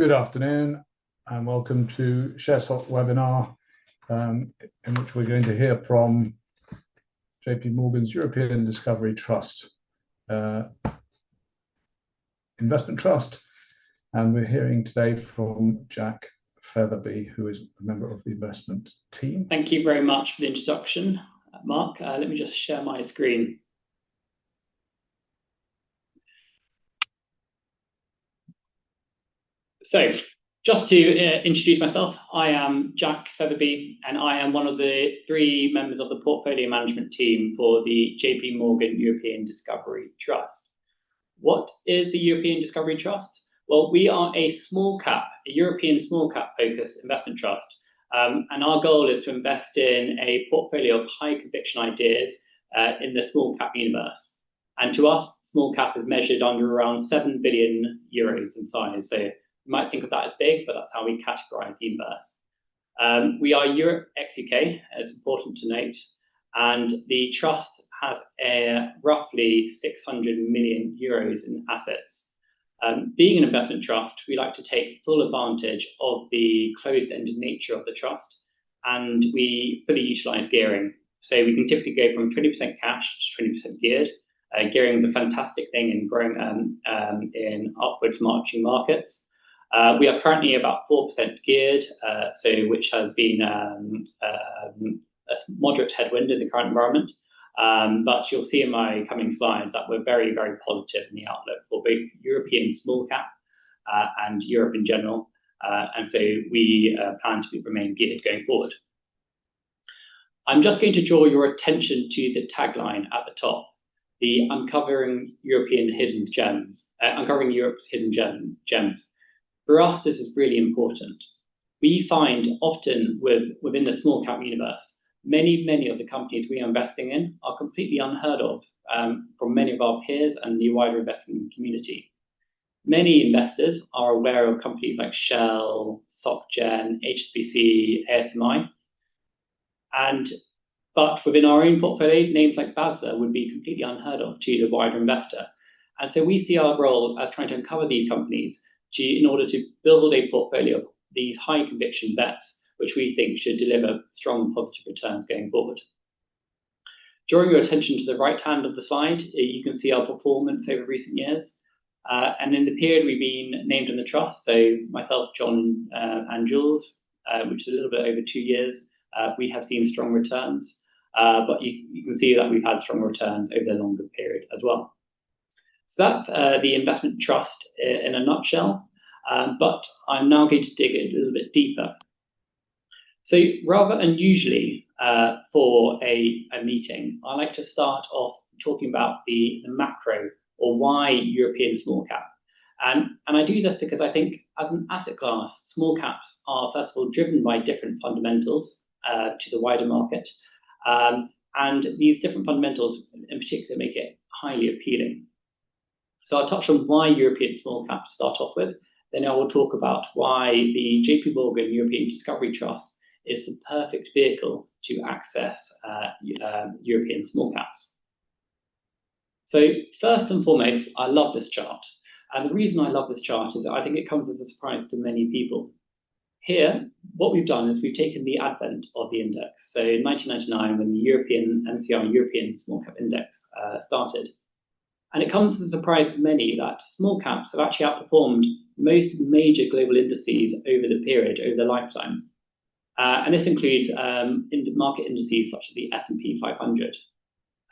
Good afternoon and welcome to Sharesoc webinar in which we're going to hear from JPMorgan's European Discovery Trust Investment Trust, and we're hearing today from Jack Featherby, who is a member of the investment team. Thank you very much for the introduction, Mark. Let me just share my screen. So, just to introduce myself, I am Jack Featherby, and I am one of the 3 members of the portfolio management team for the JPMorgan European Discovery Trust. What is the European Discovery Trust? Well, we are a European small cap focused investment trust, and our goal is to invest in a portfolio of high conviction ideas in the small cap universe. And to us, small cap is measured under around 7 billion euros in size. So you might think of that as big, but that's how we categorize the universe. We are Europe ex UK, it's important to note, and the trust has roughly 600 million euros in assets. Being an investment trust, we like to take full advantage of the closed-ended nature of the trust, and we fully utilize gearing. So we can typically go from 20% cash to 20% geared. Gearing is a fantastic thing in growing in upwards marching markets. We are currently about 4% geared, which has been a moderate headwind in the current environment. But you'll see in my coming slides that we're very, very positive in the outlook for both European small cap and Europe in general. And so we plan to remain geared going forward. I'm just going to draw your attention to the tagline at the top, the uncovering Europe's hidden gems. For us, this is really important. We find often within the small cap universe, many of the companies we are investing in are completely unheard of from many of our peers and the wider investing community. Many investors are aware of companies like Shell, SocGen, HSBC, ASMI, but within our own portfolio, names like Basler would be completely unheard of to the wider investor. And so we see our role as trying to uncover these companies in order to build a portfolio of these high conviction bets, which we think should deliver strong positive returns going forward. Drawing your attention to the right hand of the slide, you can see our performance over recent years. And in the period we've been named in the trust, so myself, John and Jules, which is a little bit over 2 years, we have seen strong returns. But you can see that we've had strong returns over the longer period as well. So that's the investment trust in a nutshell. But I'm now going to dig a little bit deeper. So rather unusually for a meeting, I like to start off talking about the macro, or why European small cap. And I do this because I think as an asset class, small caps are first of all driven by different fundamentals to the wider market. And these different fundamentals in particular make it highly appealing. So I'll touch on why European small cap to start off with. Then I will talk about why the JPMorgan European Discovery Trust is the perfect vehicle to access European small caps. So first and foremost, I love this chart. And the reason I love this chart is that I think it comes as a surprise to many people. Here, what we've done is we've taken the advent of the index. So in 1999, when the European MSCI European Small Cap Index started. And it comes as a surprise to many that small caps have actually outperformed most major global indices over the period, over their lifetime. And this includes market indices such as the S&P 500.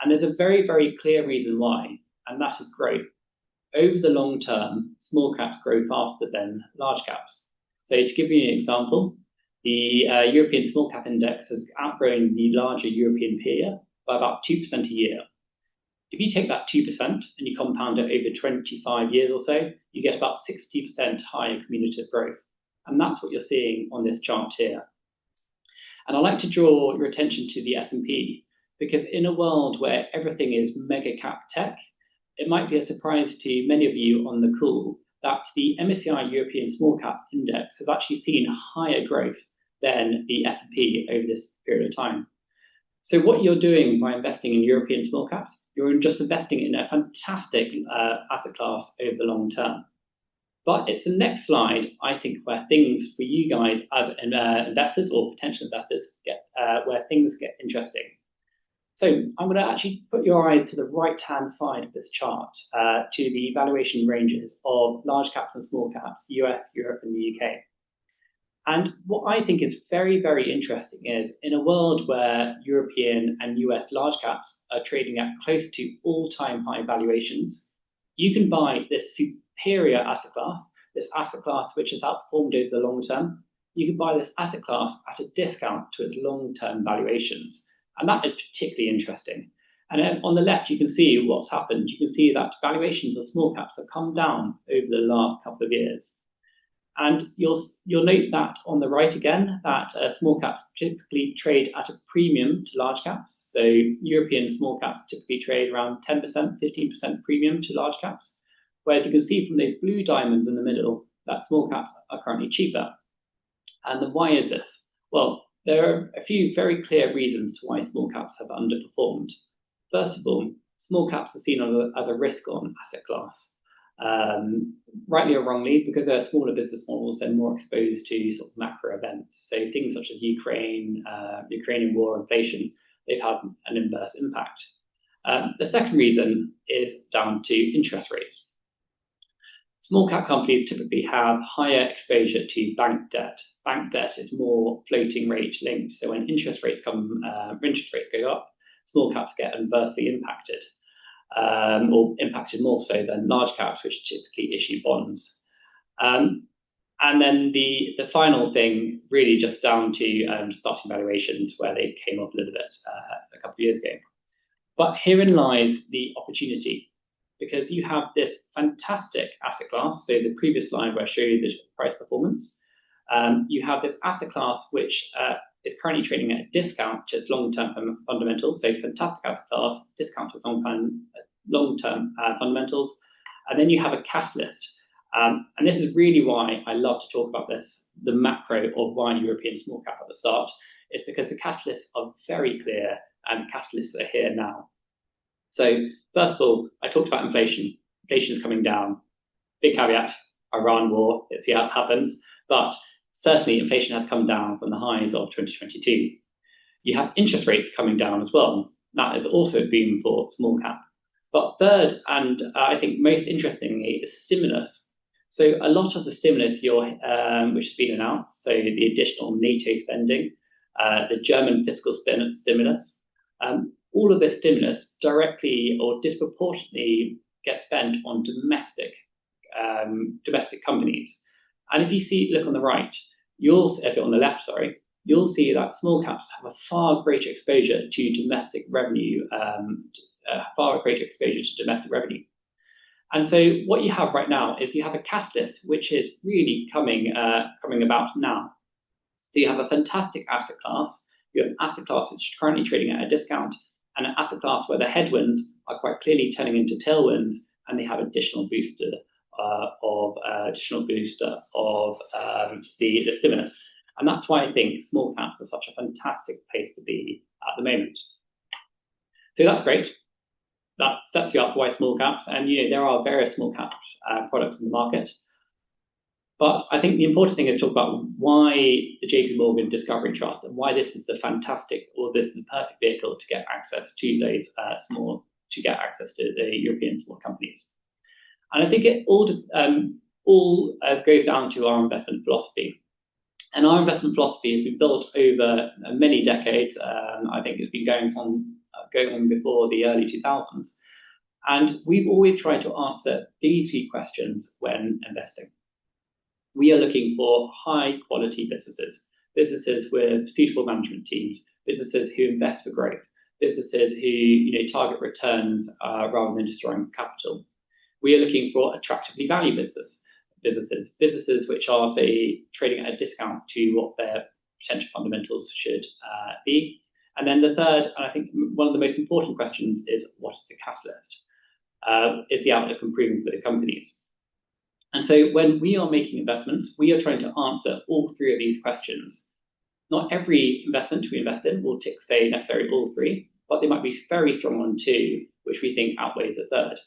And there's a very, very clear reason why, and that is growth. Over the long term, small caps grow faster than large caps. So to give you an example, the European Small Cap Index has outgrown the larger European peer by about 2% a year. If you take that 2% and you compound it over 25 years or so, you get about 60% higher cumulative growth. And that's what you're seeing on this chart here. And I'd like to draw your attention to the S&P, because in a world where everything is mega cap tech, it might be a surprise to many of you on the call that the MSCI European Small Cap Index has actually seen higher growth than the S&P over this period of time. So what you're doing by investing in European small caps, you're just investing in a fantastic asset class over the long term. But it's the next slide, I think, where things for you guys as investors or potential investors where things get interesting. So I'm going to actually put your eyes to the right-hand side of this chart, to the valuation ranges of large caps and small caps, US, Europe, and the UK. And what I think is very, very interesting is in a world where European and US large caps are trading at close to all-time high valuations, you can buy this superior asset class, this asset class which has outperformed over the long term. You can buy this asset class at a discount to its long-term valuations. And that is particularly interesting. And then on the left, you can see what's happened. You can see that valuations of small caps have come down over the last couple of years. And you'll note that on the right again, that small caps typically trade at a premium to large caps. So European small caps typically trade around 10%, 15% premium to large caps. Whereas you can see from those blue diamonds in the middle, that small caps are currently cheaper. And then why is this? Well, there are a few very clear reasons to why small caps have underperformed. First of all, small caps are seen as a risk-on asset class. Rightly or wrongly, because they're smaller business models, they're more exposed to sort of macro events. So things such as Ukrainian war, inflation, they've had an inverse impact. The second reason is down to interest rates. Small cap companies typically have higher exposure to bank debt. Bank debt is more floating rate linked. So when interest rates go up, small caps get adversely impacted. Or impacted more so than large caps, which typically issue bonds. And then the final thing, really just down to starting valuations, where they came up a little bit a couple of years ago. But herein lies the opportunity, because you have this fantastic asset class. So the previous slide where I showed you the price performance, you have this asset class which is currently trading at a discount to its long-term fundamentals. So fantastic asset class, discount to its long-term fundamentals. And then you have a catalyst. And this is really why I love to talk about this, the macro of why European small cap at the start, is because the catalysts are very clear and catalysts are here now. So first of all, I talked about inflation. Inflation is coming down. Big caveat, Iran war, let's see how it happens. But certainly inflation has come down from the highs of 2022. You have interest rates coming down as well. That is also a boom for small cap. But third, and I think most interestingly, is stimulus. So a lot of the stimulus which has been announced, so the additional NATO spending, the German fiscal stimulus, all of this stimulus directly or disproportionately gets spent on domestic companies. And if you look on the right, on the left, sorry, you'll see that small caps have a far greater exposure to domestic revenue, And so what you have right now is you have a catalyst which is really coming about now. So you have a fantastic asset class. You have an asset class which is currently trading at a discount, and an asset class where the headwinds are quite clearly turning into tailwinds, and they have additional booster of the stimulus. And that's why I think small caps are such a fantastic place to be at the moment. So that's great. That sets you up why small caps, and there are various small cap products in the market. But I think the important thing is to talk about why the JPMorgan Discovery Trust and why this is the perfect vehicle to get access to those to the European small companies. And I think it all goes down to our investment philosophy. And our investment philosophy has been built over many decades. I think it's been going on before the early 2000s. And we've always tried to answer these few questions when investing. We are looking for high quality businesses with suitable management teams, businesses who invest for growth, businesses who target returns rather than destroying capital. We are looking for attractively valued businesses which are, say, trading at a discount to what their potential fundamentals should be. And then the third, and I think one of the most important questions, is what is the catalyst? Is the outlook improving for those companies? And so when we are making investments, we are trying to answer all three of these questions. Not every investment we invest in will tick, say, necessarily all three, but they might be very strong on two, which we think outweighs a third.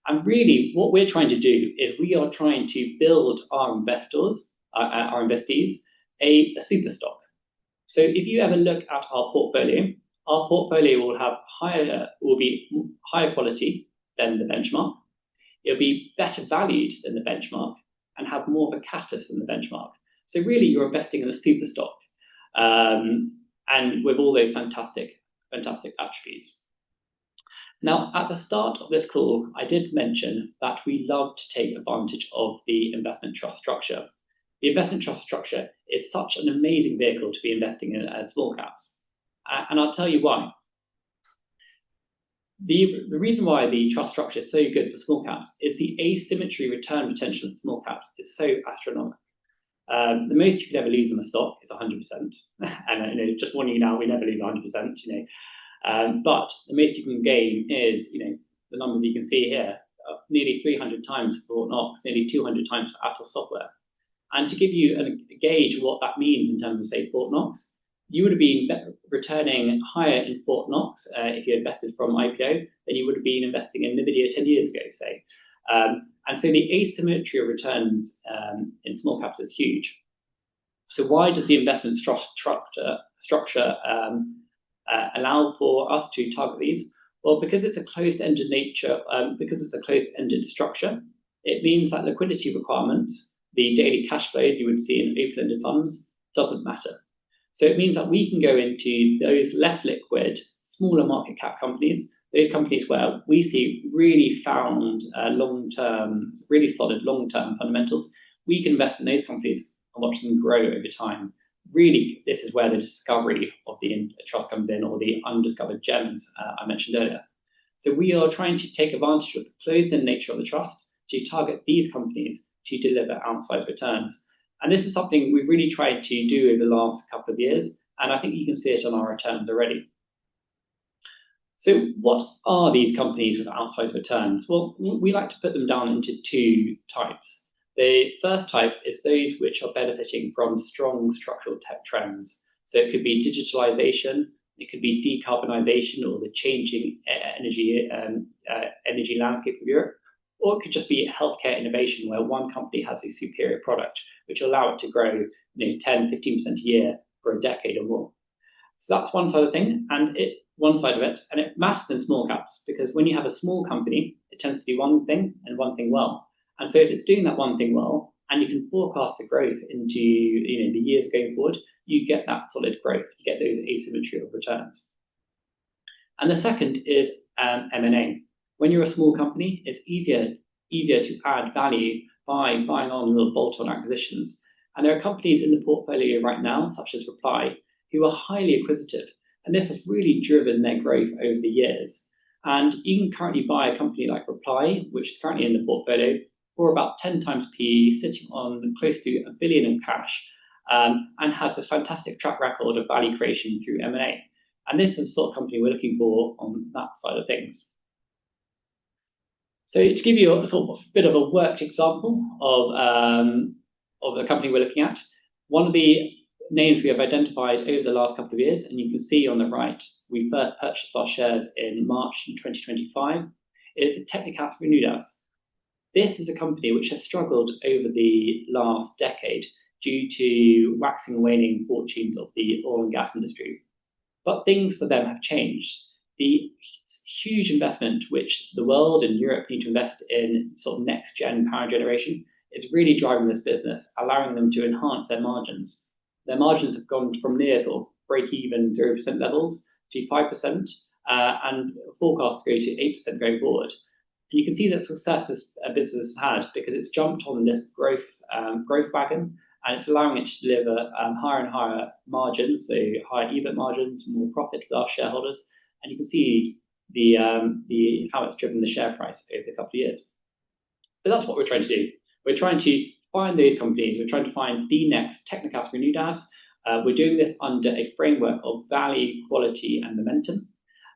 And really, what we're trying to do is we are trying to build our investors, our investees, a super stock. So if you ever look at our portfolio will be higher quality than the benchmark. It'll be better valued than the benchmark and have more of a catalyst than the benchmark. So really, you're investing in a super stock, and with all those fantastic attributes. Now, at the start of this call, I did mention that we love to take advantage of the investment trust structure. The investment trust structure is such an amazing vehicle to be investing in as small caps. And I'll tell you why. The reason why the trust structure is so good for small caps is the asymmetry return potential in small caps is so astronomical. The most you could ever lose in a stock is 100%. And just warning you now, we never lose 100%. But the most you can gain is, the numbers you can see here, nearly 300 times for Fort Knox, nearly 200 times for Atos Software. And to give you a gauge of what that means in terms of, say, Fort Knox, you would have been returning higher in Fort Knox if you invested from IPO than you would have been investing in NVIDIA 10 years ago, say. And so the asymmetry of returns in small caps is huge. So why does the investment structure allow for us to target these? Well, because it's a closed-ended nature, because it's a closed-ended structure, it means that liquidity requirements, the daily cash flows you would see in open-ended funds, doesn't matter. So it means that we can go into those less liquid, smaller market cap companies, those companies where we see really sound long-term, really solid long-term fundamentals. We can invest in those companies and watch them grow over time. Really, this is where the discovery of the trust comes in, or the undiscovered gems I mentioned earlier. So we are trying to take advantage of the closed-in nature of the trust to target these companies to deliver outside returns. And this is something we've really tried to do over the last couple of years, and I think you can see it on our returns already. So what are these companies with outsized returns? Well, we like to put them down into two types. The first type is those which are benefiting from strong structural tech trends. So it could be digitalization, it could be decarbonisation, or the changing energy landscape of Europe, or it could just be healthcare innovation, where one company has a superior product which will allow it to grow 10, 15% a year for a decade or more. So that's one side of thing, and it matters in small caps, because when you have a small company, it tends to do one thing and one thing well. And so if it's doing that one thing well, and you can forecast the growth into the years going forward, you get that solid growth, you get those asymmetry of returns. And the second is M&A. When you're a small company, it's easier to add value by buying on little bolt-on acquisitions. And there are companies in the portfolio right now, such as Reply, who are highly acquisitive. And this has really driven their growth over the years. And you can currently buy a company like Reply, which is currently in the portfolio, for about 10 times PE, sitting on close to $1 billion in cash, and has this fantastic track record of value creation through M&A. And this is the sort of company we're looking for on that side of things. So to give you a sort of bit of a worked example of the company we're looking at, one of the names we have identified over the last couple of years, and you can see on the right, we first purchased our shares in March 2025, is Técnicas Reunidas. This is a company which has struggled over the last decade due to waxing and waning fortunes of the oil and gas industry. But things for them have changed. The huge investment which the world and Europe need to invest in sort of next-gen power generation is really driving this business, allowing them to enhance their margins. Their margins have gone from near sort of break-even 0% levels to 5%, and forecast to go to 8% going forward. And you can see the success this business has had because it's jumped on this growth wagon, and it's allowing it to deliver higher and higher margins, so higher EBIT margins, more profit for our shareholders. And you can see how it's driven the share price over a couple of years. So that's what we're trying to do. We're trying to find those companies. We're trying to find the next Técnicas Reunidas. We're doing this under a framework of value, quality, and momentum.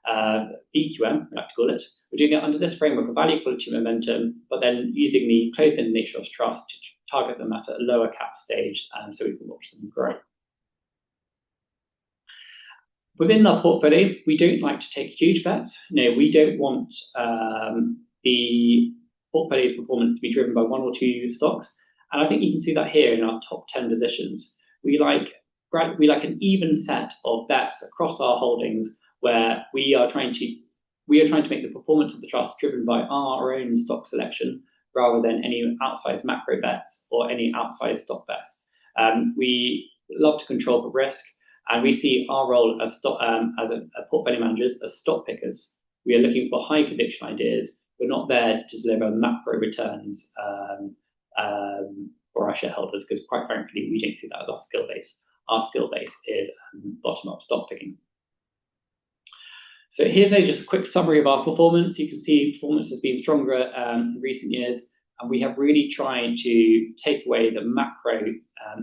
VQM, we like to call it. We're doing it under this framework of value, quality, and momentum, but then using the closed-end nature of trust to target them at a lower cap stage, so we can watch them grow. Within our portfolio, we don't like to take huge bets. We don't want the portfolio's performance to be driven by one or two stocks. And I think you can see that here in our top 10 positions. We like an even set of bets across our holdings where we are trying to make the performance of the trust driven by our own stock selection rather than any outsized macro bets or any outsized stock bets. We love to control for risk, and we see our role as portfolio managers as stock pickers. We are looking for high conviction ideas. We're not there to deliver macro returns for our shareholders, because quite frankly, we don't see that as our skill base. Our skill base is bottom-up stock picking. So here's just a quick summary of our performance. You can see performance has been stronger in recent years, and we have really tried to take away the macro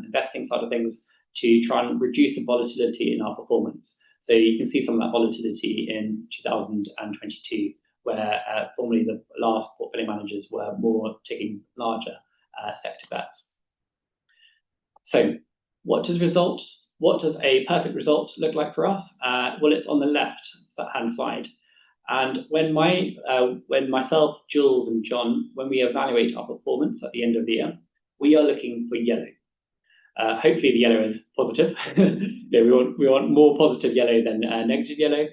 investing side of things to try and reduce the volatility in our performance. So you can see some of that volatility in 2022, where formerly the last portfolio managers were more taking larger sector bets. So what does a perfect result look like for us? Well, it's on the left-hand side. And when myself, Jules, and John, when we evaluate our performance at the end of the year, we are looking for yellow. Hopefully the yellow is positive. We want more positive yellow than negative yellow,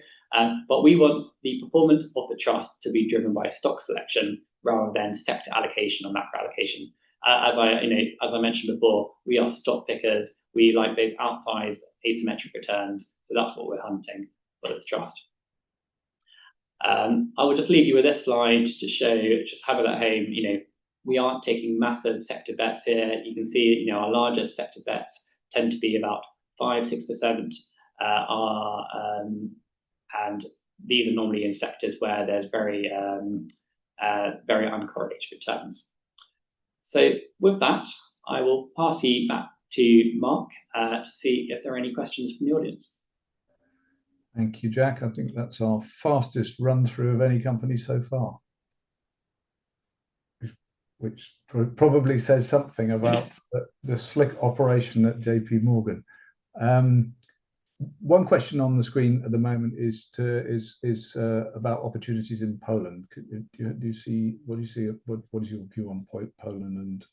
but we want the performance of the trust to be driven by stock selection rather than sector allocation or macro allocation. As I mentioned before, we are stock pickers. We like those outsized asymmetric returns, so that's what we're hunting for this trust. I will just leave you with this slide to show, just have it at home. We aren't taking massive sector bets here. You can see, our largest sector bets tend to be about 5-6%, and these are normally in sectors where there's very uncorrelated returns. So with that, I will pass you back to Mark to see if there are any questions from the audience. Thank you, Jack. I think that's our fastest run through of any company so far, which probably says something about the slick operation at JPMorgan. One question on the screen at the moment is about opportunities in Poland. What do you see? What is your view on Poland and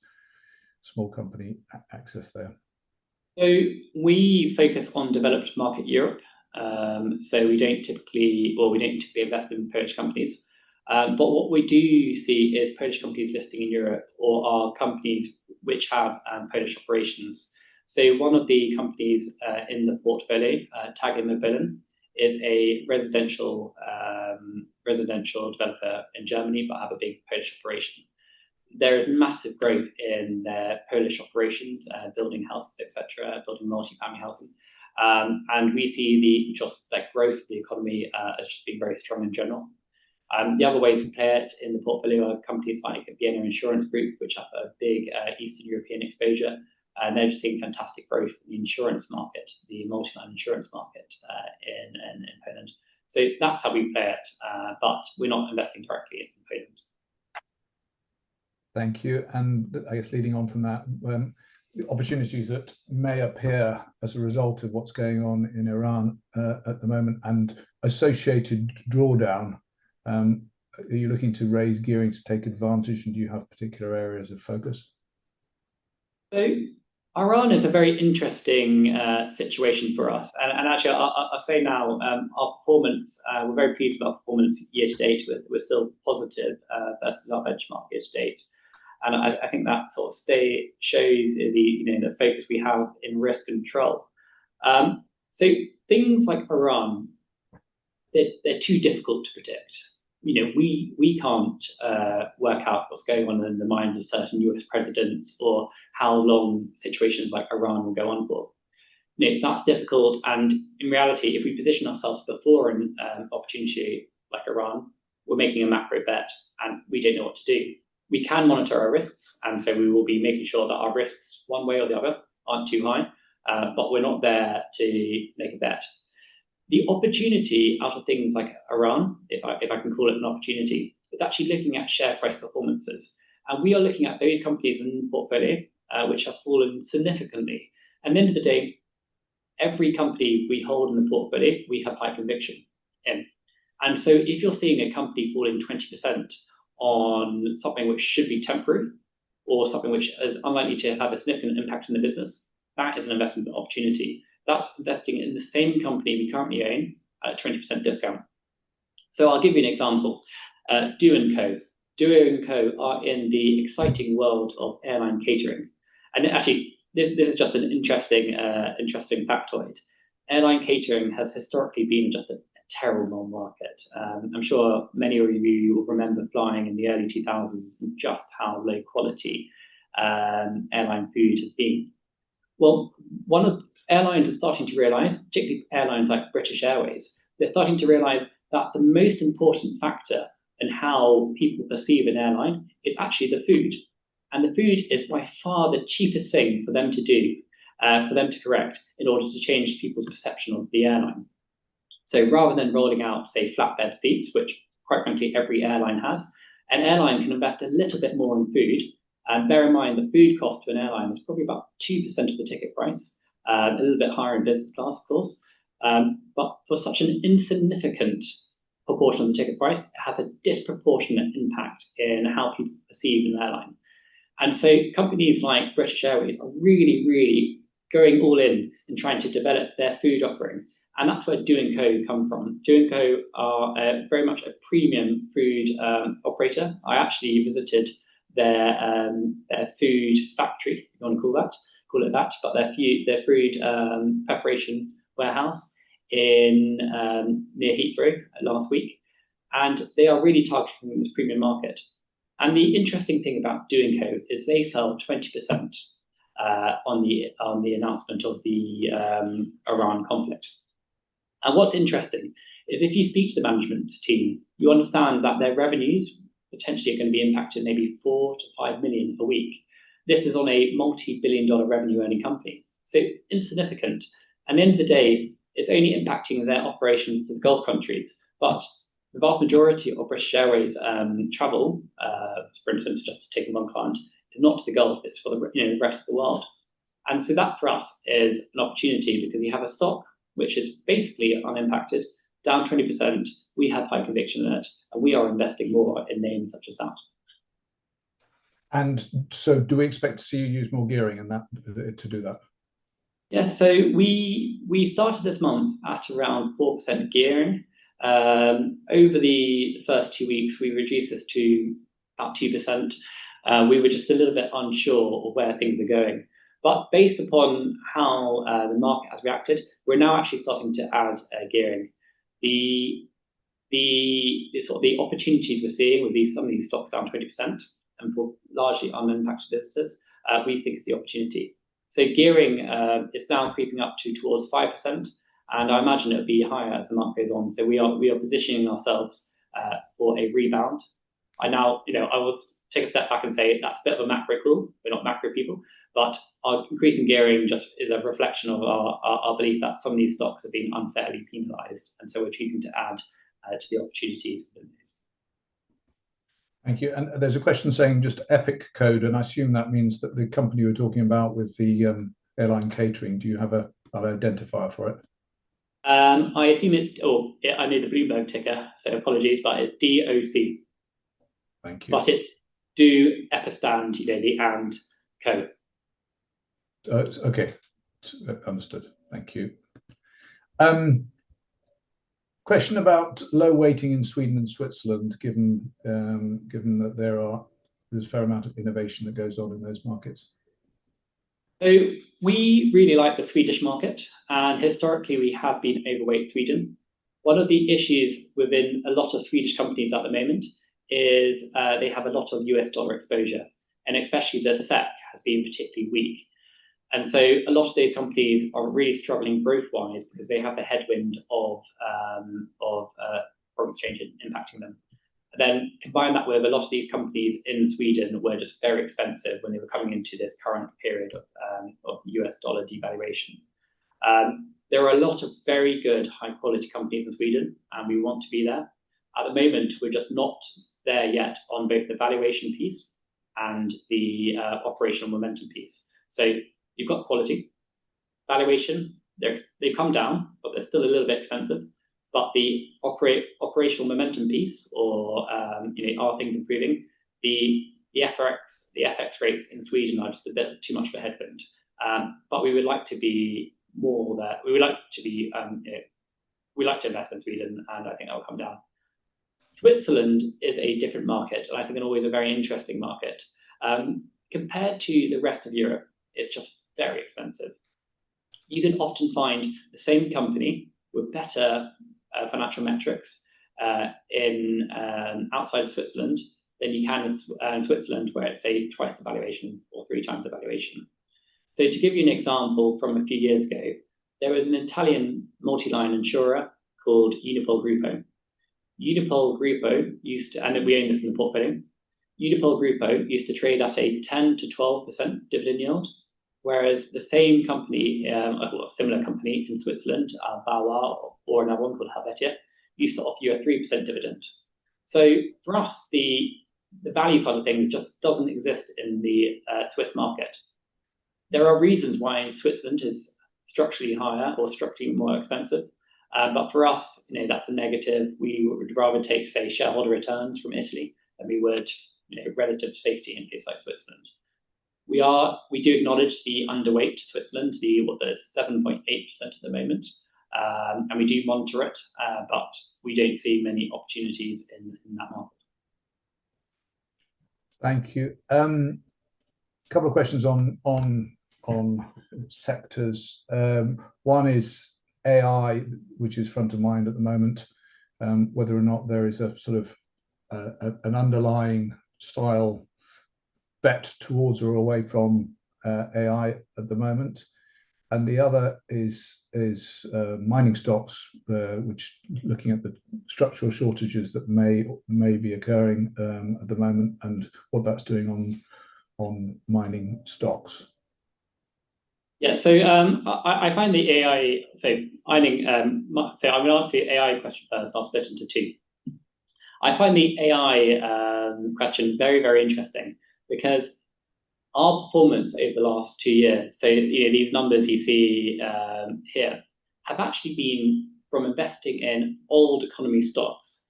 small company access there? So we focus on developed market Europe. So we don't typically invest in Polish companies. But what we do see is Polish companies listing in Europe, or are companies which have Polish operations. So one of the companies in the portfolio, TAG Immobilien, is a residential developer in Germany, but have a big Polish operation. There is massive growth in their Polish operations, building houses, etc., building multi-family housing. And we see the growth of the economy as just being very strong in general. The other ways to play it in the portfolio are companies like Vienna Insurance Group, which have a big Eastern European exposure, and they're just seeing fantastic growth in the insurance market, the multi-line insurance market in Poland. So that's how we play it, but we're not investing directly in Poland. Thank you. And I guess leading on from that, the opportunities that may appear as a result of what's going on in Iran at the moment and associated drawdown, are you looking to raise gearing to take advantage, and do you have particular areas of focus? So Iran is a very interesting situation for us, and actually I'll say now, our performance, we're very pleased with our performance year to date. We're still positive versus our benchmark year to date, and I think that sort of shows the focus we have in risk control. So things like Iran, they're too difficult to predict. We can't work out what's going on in the minds of certain US presidents, or how long situations like Iran will go on for. That's difficult, and in reality, if we position ourselves before an opportunity like Iran, we're making a macro bet, and we don't know what to do. We can monitor our risks, and so we will be making sure that our risks, one way or the other, aren't too high, but we're not there to make a bet. The opportunity out of things like Iran, if I can call it an opportunity, is actually looking at share price performances. And we are looking at those companies in the portfolio which have fallen significantly. And at the end of the day, every company we hold in the portfolio, we have high conviction in. And so if you're seeing a company falling 20% on something which should be temporary or something which is unlikely to have a significant impact in the business, that is an investment opportunity. That's investing in the same company we currently own at a 20% discount. So I'll give you an example. Do & Co. Do & Co. are in the exciting world of airline catering. And actually, this is just an interesting factoid. Airline catering has historically been just a terrible market. I'm sure many of you will remember flying in the early 2000s and just how low quality airline food has been. Well, one of airlines are starting to realise, particularly airlines like British Airways, they're starting to realise that the most important factor in how people perceive an airline is actually the food. And the food is by far the cheapest thing for them to do, for them to correct in order to change people's perception of the airline. So rather than rolling out, say, flatbed seats, which quite frankly every airline has, an airline can invest a little bit more in food. And bear in mind, the food cost to an airline is probably about 2% of the ticket price, a little bit higher in business class, of course. But for such an insignificant proportion of the ticket price, it has a disproportionate impact in how people perceive an airline. And so companies like British Airways are really, really going all in trying to develop their food offering. And that's where Do & Co. come from. Do & Co. are very much a premium food operator. I actually visited their food factory, if you want to call it that, but their food preparation warehouse in near Heathrow last week. And they are really targeting this premium market. And the interesting thing about Do & Co. is they fell 20% on the announcement of the Iran conflict. And what's interesting is if you speak to the management team, you understand that their revenues potentially are going to be impacted maybe 4 to 5 million a week. This is on a multi-billion-dollar revenue earning company. So insignificant. And at the end of the day, it's only impacting their operations to the Gulf countries. But the vast majority of British Airways travel, for instance, just to take one client, is not to the Gulf, it's for the rest of the world. And so that for us is an opportunity because you have a stock which is basically unimpacted, down 20%. We have high conviction in it, and we are investing more in names such as that. And so do we expect to see you use more gearing in that to do that? Yes, so we started this month at around 4% gearing. Over the first 2 weeks, we reduced this to about 2%. We were just a little bit unsure of where things are going. But based upon how the market has reacted, we're now actually starting to add gearing. The opportunities we're seeing with some of these stocks down 20% and for largely unimpacted businesses, we think is the opportunity. So gearing is now creeping up towards 5%, and I imagine it'll be higher as the month goes on. So we are positioning ourselves for a rebound. I will take a step back and say that's a bit of a macro call. We're not macro people, but our increase in gearing just is a reflection of our belief that some of these stocks are being unfairly penalised, and so we're choosing to add to the opportunities within these. Thank you. And there's a question saying just EPIC code, and I assume that means that the company you're talking about with the airline catering, do you have an identifier for it? I assume I know the Bloomberg ticker, so apologies, but it's DOC. Thank you. But it's Do Epistand, the and co. Okay, understood. Thank you. Question about low weighting in Sweden and Switzerland, given that there's a fair amount of innovation that goes on in those markets. So we really like the Swedish market, and historically we have been overweight Sweden. One of the issues within a lot of Swedish companies at the moment is they have a lot of US dollar exposure, and especially the SEK has been particularly weak. And so a lot of those companies are really struggling growth-wise because they have the headwind of foreign exchange impacting them. And then combine that with a lot of these companies in Sweden were just very expensive when they were coming into this current period of US dollar devaluation. There are a lot of very good high-quality companies in Sweden, and we want to be there. At the moment, we're just not there yet on both the valuation piece and the operational momentum piece. So you've got quality, valuation, they've come down, but they're still a little bit expensive. but the operational momentum piece, or are things improving? The FX rates in Sweden are just a bit too much of a headwind. But we would like to be more there. We would like to be we like to invest in Sweden, and I think that will come down. Switzerland is a different market, and I think always a very interesting market. Compared to the rest of Europe, it's just very expensive. You can often find the same company with better financial metrics in outside of Switzerland than you can in Switzerland, where it's say twice the valuation or 3 times the valuation. So to give you an example from a few years ago, there was an Italian multi-line insurer called Unipol Gruppo. Unipol Gruppo used to, and we own this in the portfolio, Unipol Gruppo used to trade at a 10 to 12% dividend yield, whereas the same company, a similar company in Switzerland, Bauer, or another one called Helvetia, used to offer you a 3% dividend. So for us, the value side of things just doesn't exist in the Swiss market. There are reasons why Switzerland is structurally higher or structurally more expensive, but for us, that's a negative. We would rather take, say, shareholder returns from Italy than we would, relative safety in places like Switzerland. We do acknowledge the underweight Switzerland, the 7.8% at the moment, and we do monitor it, but we don't see many opportunities in that market. Thank you. A couple of questions on sectors. One is AI, which is front of mind at the moment, whether or not there is a sort of an underlying style bet towards or away from AI at the moment. And the other is mining stocks, which looking at the structural shortages that may be occurring at the moment and what that's doing on mining stocks. Yeah, so I find the AI. So I think so. I'm going to answer the AI question first. I'll split into 2. I find the AI question very, very interesting because our performance over the last 2 years, so these numbers you see here, have actually been from investing in old economy stocks.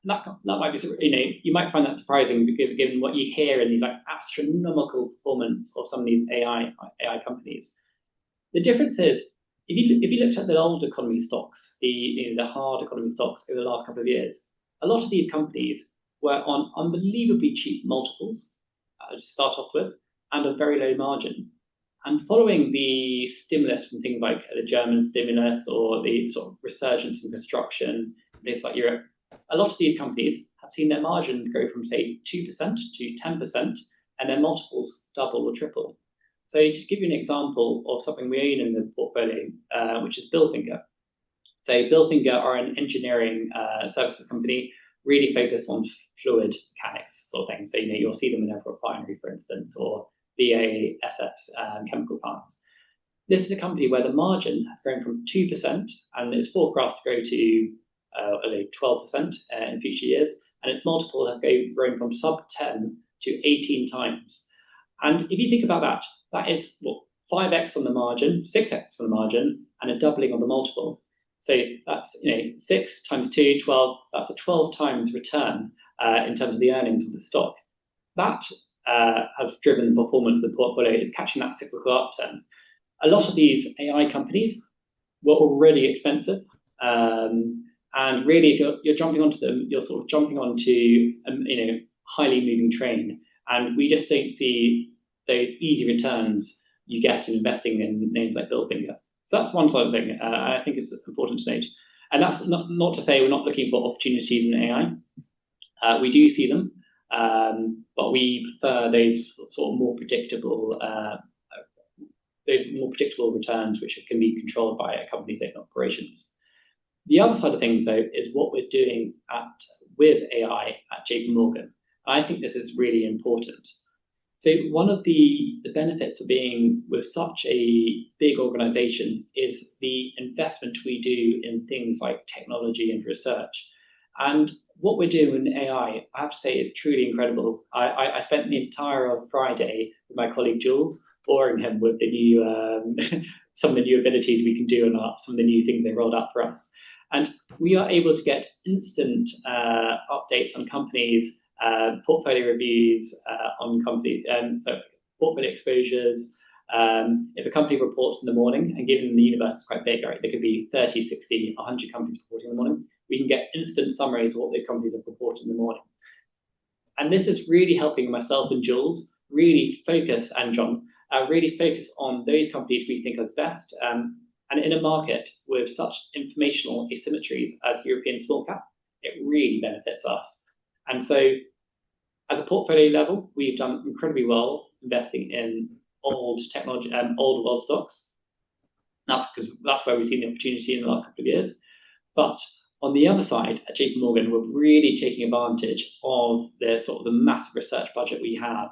That might be, you might find that surprising because given what you hear in these like astronomical performance of some of these AI companies. The difference is if you looked at the old economy stocks, the hard economy stocks over the last couple of years, a lot of these companies were on unbelievably cheap multiples to start off with, and a very low margin. And following the stimulus from things like the German stimulus or the sort of resurgence in construction in places like Europe, a lot of these companies have seen their margins go from, say, 2% to 10%, and their multiples double or triple. So to give you an example of something we own in the portfolio, which is Bilfinger. So Bilfinger are an engineering services company really focused on fluid mechanics sort of thing. So you'll see them in a refinery, for instance, or BASF's chemical plants. This is a company where the margin has grown from 2% and it's forecast to go to 12% in future years, and its multiple has grown from sub 10 to 18 times. And if you think about that, that is 5x on the margin, 6x on the margin, and a doubling on the multiple. So that's 6 times 2, 12. That's a 12 times return in terms of the earnings of the stock. That has driven the performance of the portfolio. Is catching that cyclical upturn. A lot of these AI companies were already expensive, and really, if you're jumping onto them, you're sort of jumping onto highly moving train, and we just don't see those easy returns you get in investing in names like Bilfinger. So that's one side of the thing. I think it's important to note, and that's not to say we're not looking for opportunities in AI. We do see them, but we prefer those sort of more predictable returns, which can be controlled by a company's own operations. The other side of things, though, is what we're doing with AI at JPMorgan. I think this is really important. So one of the benefits of being with such a big organization is the investment we do in things like technology and research. And what we're doing in AI, I have to say, is truly incredible. I spent the entire Friday with my colleague Jules, boring him with the new some of the new abilities we can do and some of the new things they rolled out for us. And we are able to get instant updates on companies, portfolio reviews on company, so portfolio exposures. If a company reports in the morning, and given the universe is quite big, right, there could be 30, 60, 100 companies reporting in the morning, we can get instant summaries of what those companies have reported in the morning. And this is really helping myself and Jules really focus, and John, really focus on those companies we think are best. And in a market with such informational asymmetries as European small cap, it really benefits us. And so at the portfolio level, we've done incredibly well investing in old technology, old world stocks. That's where we've seen the opportunity in the last couple of years. But on the other side, at JPMorgan, we're really taking advantage of the massive research budget we have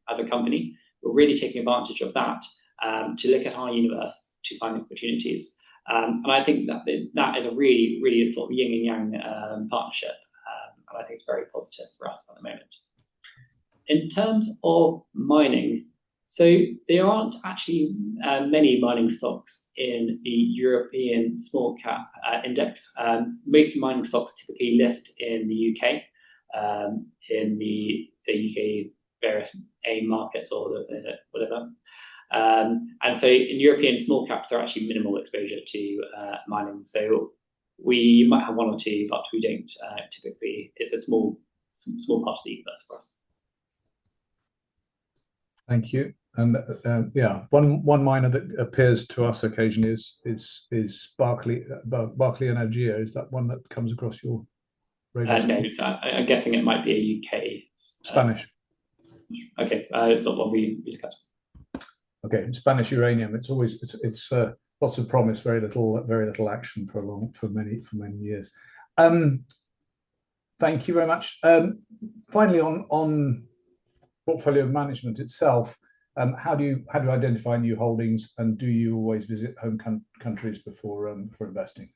as a company. We're really taking advantage of that to look at our universe to find opportunities. And I think that is a really, really sort of yin and yang partnership. And I think it's very positive for us at the moment. In terms of mining, so there aren't actually many mining stocks in the European small cap index. Most mining stocks typically list in the UK, in the UK various AIM markets or whatever. And so in European small caps, there are actually minimal exposure to mining. So we might have one or two, but we don't typically. It's a small part of the universe for us. Thank you. And yeah, one miner that appears to us occasionally is Barclay Energia. Is that one that comes across your radar? No, I'm guessing it might be a UK. Spanish. Okay, it's not one we look at. Okay, Spanish uranium. It's always it's lots of promise, very little action for many years. Thank you very much. Finally, on portfolio management itself, how do you identify new holdings, and do you always visit home countries before for investing?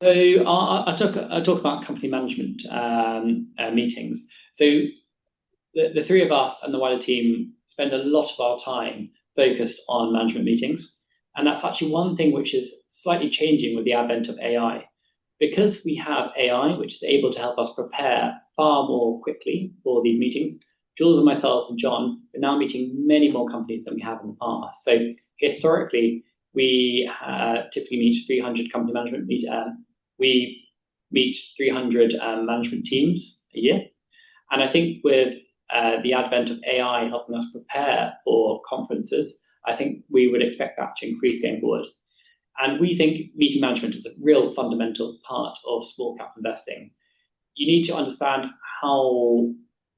So I talk about company management meetings. So the three of us and the wider team spend a lot of our time focused on management meetings, and that's actually one thing which is slightly changing with the advent of AI. Because we have AI, which is able to help us prepare far more quickly for these meetings, Jules and myself and John are now meeting many more companies than we have in the past. So historically, we typically meet 300 company management we meet 300 management teams a year. And I think with the advent of AI helping us prepare for conferences, I think we would expect that to increase going forward. And we think meeting management is a real fundamental part of small cap investing. You need to understand how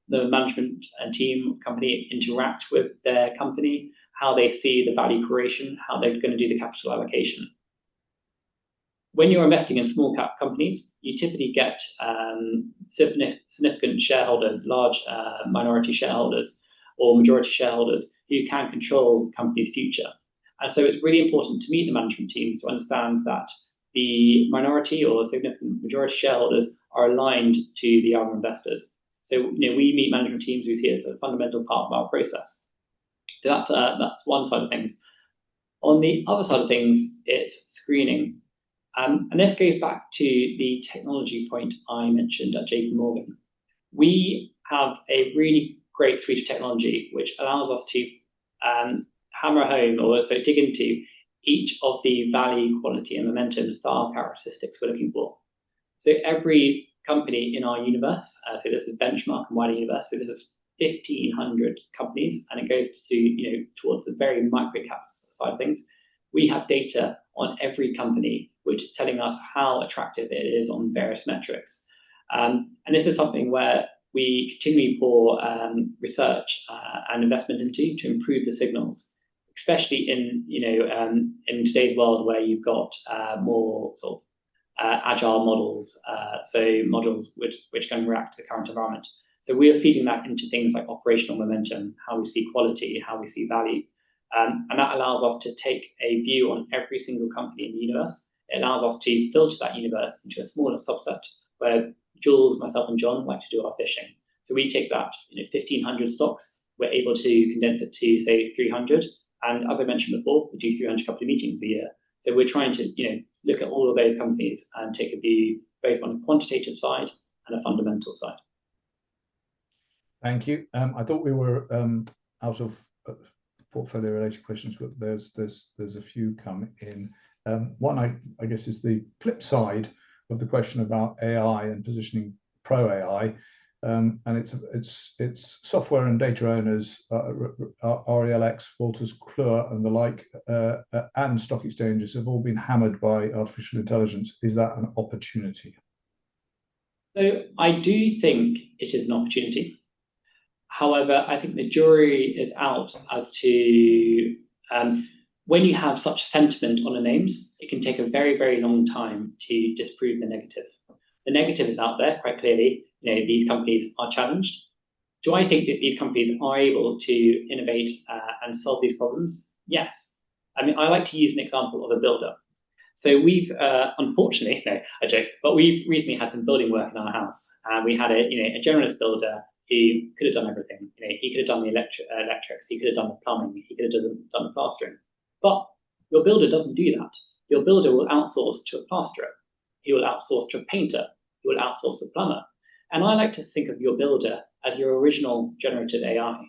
the management and team company interact with their company, how they see the value creation, how they're going to do the capital allocation. When you're investing in small cap companies, you typically get significant shareholders, large minority shareholders or majority shareholders who can control the company's future. And so it's really important to meet the management teams to understand that the minority or significant majority shareholders are aligned to the other investors. So we meet management teams who see it as a fundamental part of our process. So that's one side of things. On the other side of things, it's screening. And this goes back to the technology point I mentioned at JPMorgan. We have a really great suite of technology which allows us to hammer home or so dig into each of the value, quality, and momentum style characteristics we're looking for. So every company in our universe, so this is benchmark and wider universe, so this is 1,500 companies, and it goes to towards the very micro cap side of things. We have data on every company which is telling us how attractive it is on various metrics. And this is something where we continually pour research and investment into to improve the signals, especially in today's world where you've got more sort of agile models, so models which can react to the current environment. So we are feeding that into things like operational momentum, how we see quality, how we see value. And that allows us to take a view on every single company in the universe. It allows us to filter that universe into a smaller subset where Jules, myself, and John like to do our fishing. So we take that 1,500 stocks, we're able to condense it to say 300. And as I mentioned before, we do 300 company meetings a year. So we're trying to look at all of those companies and take a view both on a quantitative side and a fundamental side. Thank you. I thought we were out of portfolio related questions, but there's a few come in. One I guess is the flip side of the question about AI and positioning pro AI, and it's software and data owners, RELX, Wolters Kluwer, and the like, and stock exchanges have all been hammered by artificial intelligence. Is that an opportunity? So I do think it is an opportunity. However, I think the jury is out as to when you have such sentiment on the names, it can take a very, very long time to disprove the negative. The negative is out there quite clearly. These companies are challenged. Do I think that these companies are able to innovate and solve these problems? Yes. I mean, I like to use an example of a builder. So we've, unfortunately, no, I joke, but we've recently had some building work in our house, and we had a generalist builder who could have done everything. He could have done the electrics, he could have done the plumbing, he could have done the plastering. But your builder doesn't do that. Your builder will outsource to a plasterer. He will outsource to a painter. He will outsource to a plumber. And I like to think of your builder as your original generative AI,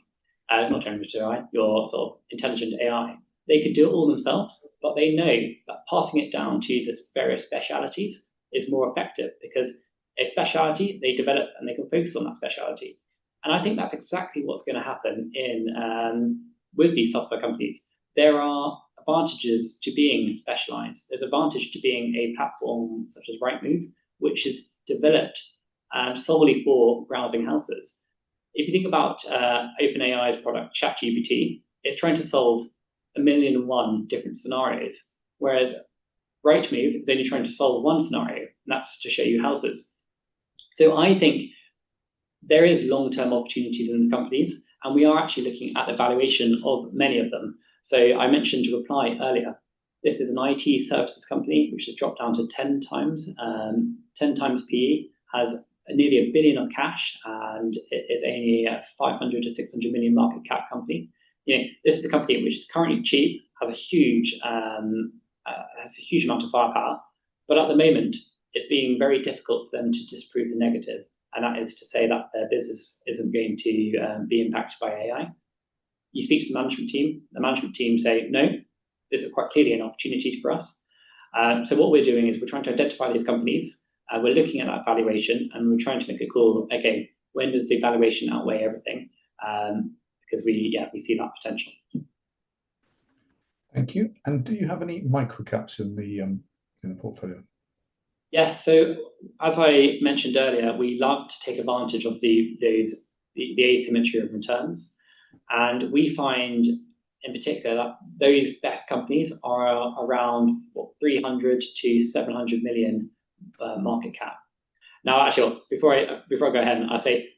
not generative AI, your sort of intelligent AI. They could do it all themselves, but they know that passing it down to the various specialities is more effective, because a speciality they develop and they can focus on that speciality. And I think that's exactly what's going to happen with these software companies. There are advantages to being specialized. There's advantage to being a platform such as Rightmove, which is developed solely for browsing houses. If you think about OpenAI's product, ChatGPT, it's trying to solve 1,000,001 different scenarios, whereas Rightmove is only trying to solve one scenario, and that's to show you houses. So I think there is long-term opportunities in these companies, and we are actually looking at the valuation of many of them. So I mentioned Reply earlier. This is an IT services company which has dropped down to 10 times PE, has nearly $1 billion of cash, and it is only a 500 to 600 million market cap company. This is a company which is currently cheap, has a huge amount of firepower, but at the moment it's being very difficult for them to disprove the negative, and that is to say that their business isn't going to be impacted by AI. You speak to the management team say, no, this is quite clearly an opportunity for us. So what we're doing is we're trying to identify these companies, we're looking at that valuation, and we're trying to make a call, okay, when does the valuation outweigh everything? Because we see that potential. Thank you. And do you have any microcaps in the portfolio? Yes. So as I mentioned earlier, we love to take advantage of the asymmetry of returns, and we find in particular that those best companies are around 300 to 700 million market cap. Now, actually, before I go ahead, I'll say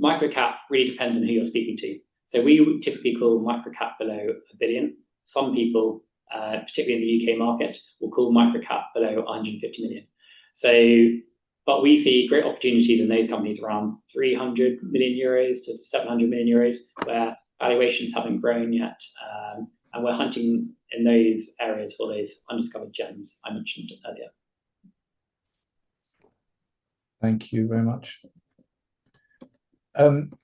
microcap really depends on who you're speaking to. So we typically call microcap below $1 billion. Some people, particularly in the UK market, will call microcap below 150 million. So, but we see great opportunities in those companies around 300 million euros to 700 million euros, where valuations haven't grown yet, and we're hunting in those areas for those undiscovered gems I mentioned earlier. Thank you very much. And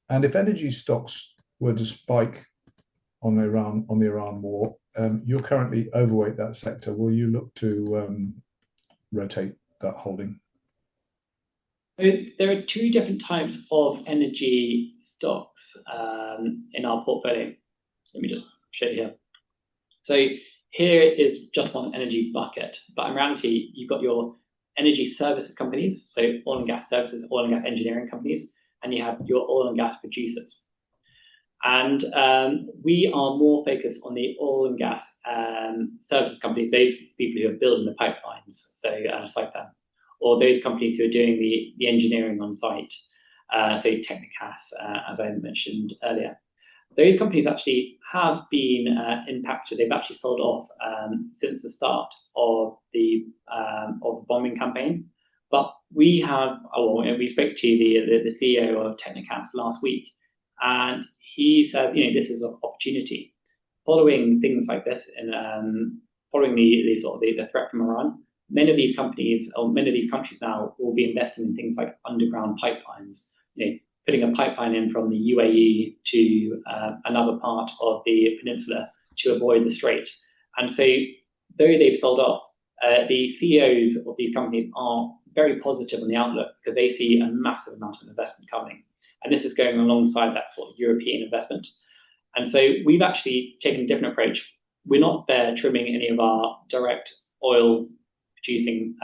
if energy stocks were to spike on the Iran war, you're currently overweight that sector. Will you look to rotate that holding? So there are two different types of energy stocks in our portfolio. Let me just show you here. So here is just one energy bucket, but in reality, you've got your energy services companies, so oil and gas services, oil and gas engineering companies, and you have your oil and gas producers. And we are more focused on the oil and gas services companies, those people who are building the pipelines, so Saipem, or those companies who are doing the engineering on site, so Technicas, as I mentioned earlier. Those companies actually have been impacted. They've actually sold off since the start of the bombing campaign. But we spoke to the CEO of Technicas last week, and he said, this is an opportunity. Following things like this, and following the threat from Iran, many of these companies or many of these countries now will be investing in things like underground pipelines, putting a pipeline in from the UAE to another part of the peninsula to avoid the strait. And so, though they've sold off, the CEOs of these companies are very positive on the outlook because they see a massive amount of investment coming. And this is going alongside that sort of European investment. And so we've actually taken a different approach. We're not there trimming any of our direct oil producing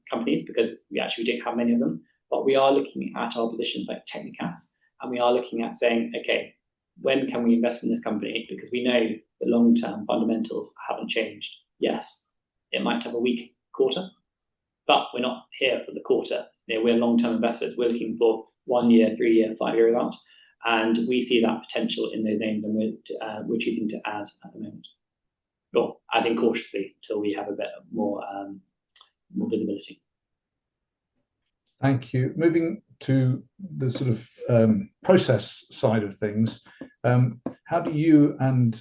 companies because we actually don't have many of them. But we are looking at our positions like Technicas, and we are looking at saying, okay, when can we invest in this company? Because we know the long-term fundamentals haven't changed. Yes, it might have a weak quarter, but we're not here for the quarter. We're long-term investors. We're looking for 1 year, 3 year, 5 year out, and we see that potential in those names, and we're choosing to add at the moment, or adding cautiously till we have a bit more visibility. Thank you. Moving to the sort of process side of things, how do you and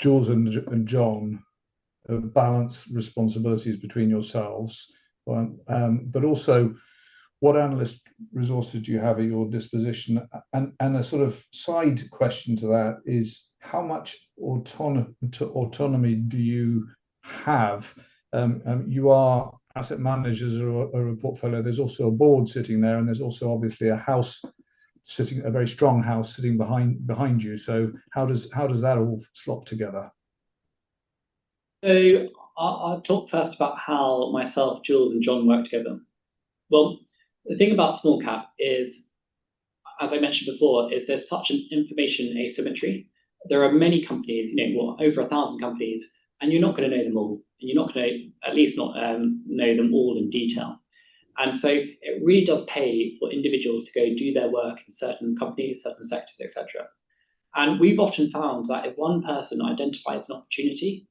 Jules and John balance responsibilities between yourselves, but also what analyst resources do you have at your disposition? And a sort of side question to that is, how much autonomy do you have? You are asset managers or a portfolio. There's also a board sitting there, and there's also obviously a very strong house sitting behind you. So how does that all slot together? So I'll talk first about how myself, Jules, and John work together. Well, the thing about small cap is, as I mentioned before, is there's such an information asymmetry. There are many companies, over 1,000 companies, and you're not going to know them all, and you're not going to, at least not know them all in detail. And so it really does pay for individuals to go do their work in certain companies, certain sectors, etc. And we've often found that if one person identifies an opportunity,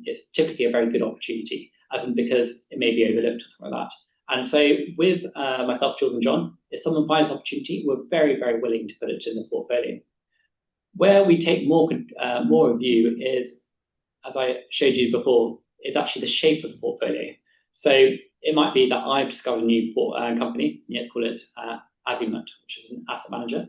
it's typically a very good opportunity, as in because it may be overlooked or something like that. And so with myself, Jules, and John, if someone finds an opportunity, we're very, very willing to put it in the portfolio. Where we take more review is, as I showed you before, is actually the shape of the portfolio. So it might be that I've discovered a new company, let's call it Azimut, which is an asset manager,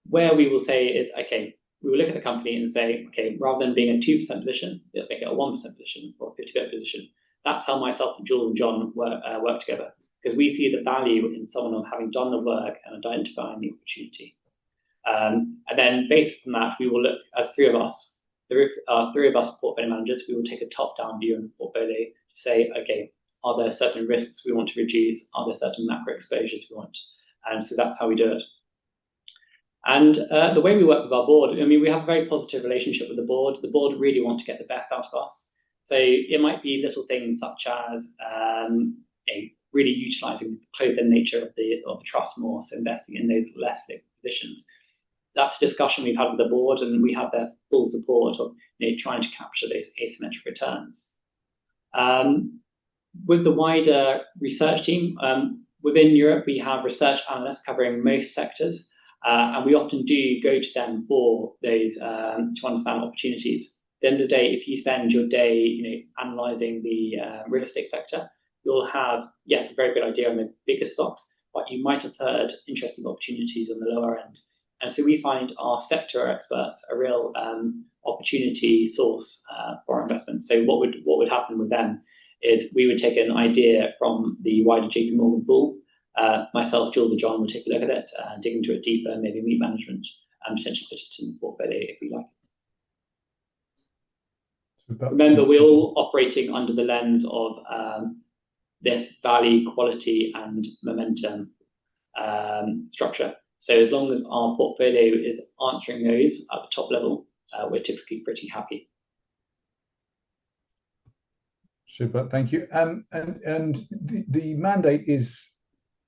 where we will say is, okay, we will look at the company and say, okay, rather than being a 2% position, let's make it a 1% position or a 50% position. That's how myself, Jules, and John work together, because we see the value in someone having done the work and identifying the opportunity. And then based on that, we will look, as three of us portfolio managers, we will take a top-down view on the portfolio to say, okay, are there certain risks we want to reduce? Are there certain macro exposures we want? And so that's how we do it. And the way we work with our board, we have a very positive relationship with the board. The board really want to get the best out of us. So it might be little things such as really utilising the closed-end nature of the trust more, so investing in those less liquid positions. That's a discussion we've had with the board, and we have their full support of trying to capture those asymmetric returns. With the wider research team, within Europe, we have research analysts covering most sectors, and we often do go to them for those to understand opportunities. At the end of the day, if you spend your day analysing the real estate sector, you'll have, yes, a very good idea on the bigger stocks, but you might have heard interesting opportunities on the lower end. And so we find our sector experts a real opportunity source for our investment. So what would happen with them is we would take an idea from the wider JPMorgan pool. Myself, Jules, and John would take a look at it, dig into it deeper, maybe meet management, and potentially put it in the portfolio if we like. Remember, we're all operating under the lens of this value, quality, and momentum structure. So as long as our portfolio is answering those at the top level, we're typically pretty happy. Super, thank you. And the mandate is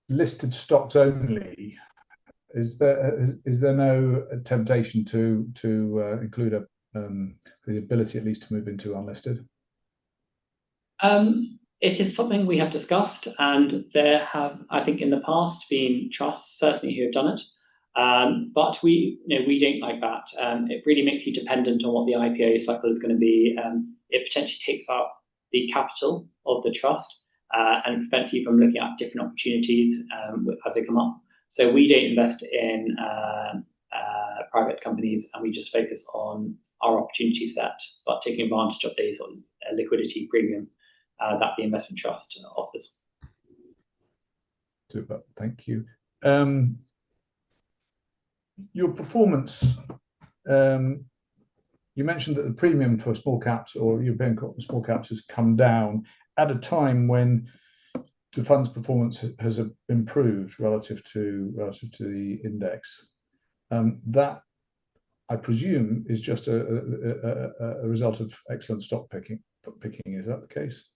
listed stocks only. Is there no temptation to include the ability at least to move into unlisted? It is something we have discussed, and there have, I think, in the past been trusts certainly who have done it. But we don't like that. It really makes you dependent on what the IPO cycle is going to be. It potentially takes up the capital of the trust and prevents you from looking at different opportunities as they come up. So we don't invest in private companies, and we just focus on our opportunity set, but taking advantage of the sort of liquidity premium that the investment trust offers. Super, thank you. Your performance, you mentioned that the premium for small caps or European small caps has come down at a time when the fund's performance has improved relative to the index. That, I presume, is just a result of excellent stock picking. Is that the case?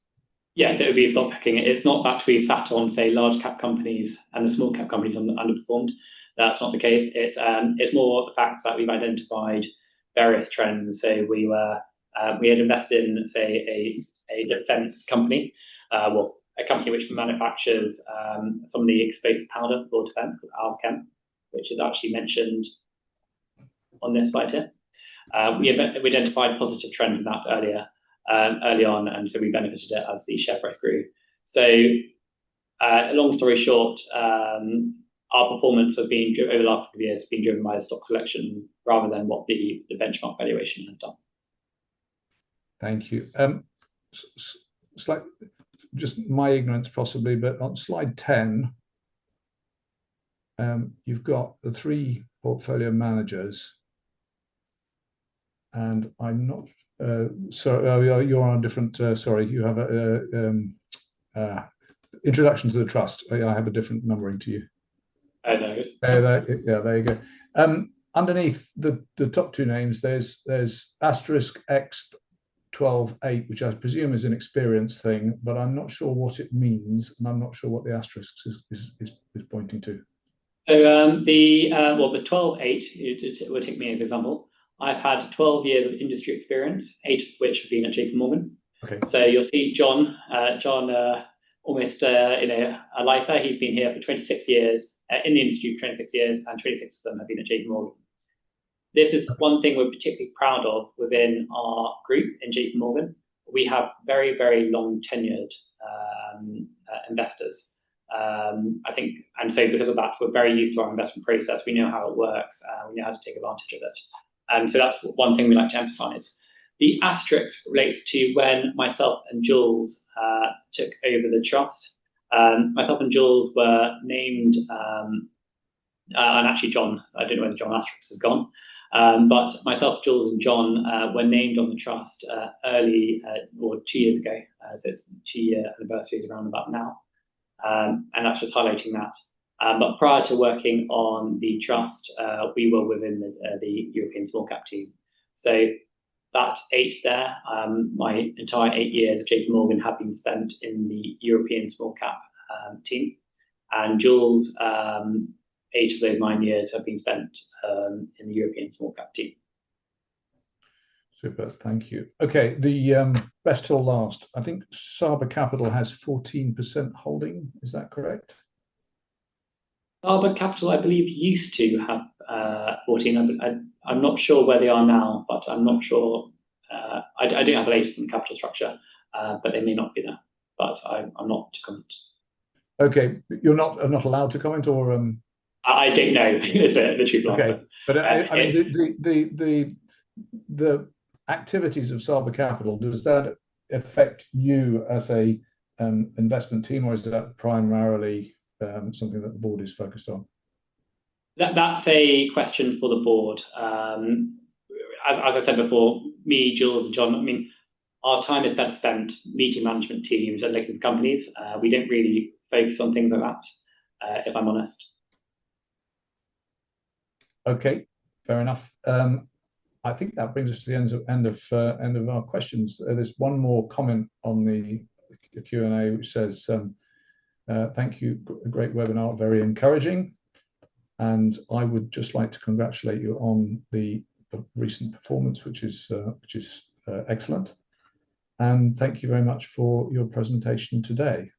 Yes, it would be stock picking. It's not that we've sat on, say, large cap companies and the small cap companies underperformed. That's not the case. It's more the fact that we've identified various trends. So we had invested in, say, a defense company, a company which manufactures some of the explosive powder for defense, called Alchem, which is actually mentioned on this slide here. We identified positive trends in that early on, and so we benefited it as the share price grew. So, long story short, our performance has been over the last couple of years been driven by stock selection rather than what the benchmark valuation has done. Thank you. Just my ignorance possibly, but on slide 10, you've got the 3 portfolio managers, and I'm not sorry, you're on a different. Sorry, you have a introduction to the trust. I have a different numbering to you. I know. Yeah, there you go. Underneath the top 2 names, there's asterisk X 12.8, which I presume is an experience thing, but I'm not sure what it means, and I'm not sure what the asterisk is pointing to. So the 12.8, it would take me as an example. I've had 12 years of industry experience, 8 of which have been at JPMorgan. Okay. So you'll see John, almost a lifer. He's been here for 26 years in the industry for 26 years, and 26 of them have been at JPMorgan. This is one thing we're particularly proud of within our group in JPMorgan. We have very, very long tenured investors. I think, and so because of that, we're very used to our investment process. We know how it works. We know how to take advantage of it. And so that's one thing we like to emphasize. The asterisk relates to when myself and Jules took over the trust. Myself and Jules were named, and actually John, I don't know whether John asterisk has gone, but myself, Jules, and John were named on the trust early, or 2 years ago. So it's 2-year anniversary is around about now. And that's just highlighting that. But prior to working on the trust, we were within the European small cap team. So that 8 there, my entire 8 years of JPMorgan have been spent in the European small cap team. And Jules, 8 of those 9 years have been spent in the European small cap team. Super, thank you. Okay, the best till last. I think Saba Capital has 14% holding. Is that correct? Saba Capital, I believe, used to have 14. I'm not sure where they are now, but I'm not sure. I don't have the latest in the capital structure, but they may not be there. But I'm not to comment. Okay, you're not allowed to comment, or I don't know. Is the truth answer? Okay, but I mean the activities of Saba Capital, does that affect you as a investment team, or is that primarily something that the board is focused on? That's a question for the board. As I said before, me, Jules, and John, I mean, our time is better spent meeting management teams and looking at companies. We don't really focus on things like that, if I'm honest. Okay, fair enough. I think that brings us to the end of our questions. There's one more comment on the Q&A which says, "Thank you, a great webinar, very encouraging, and I would just like to congratulate you on the recent performance, which is excellent. And thank you very much for your presentation today."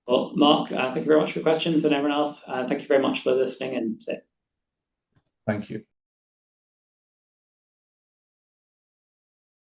Well, Mark, thank you very much for your questions, and everyone else, thank you very much for listening and Thank you.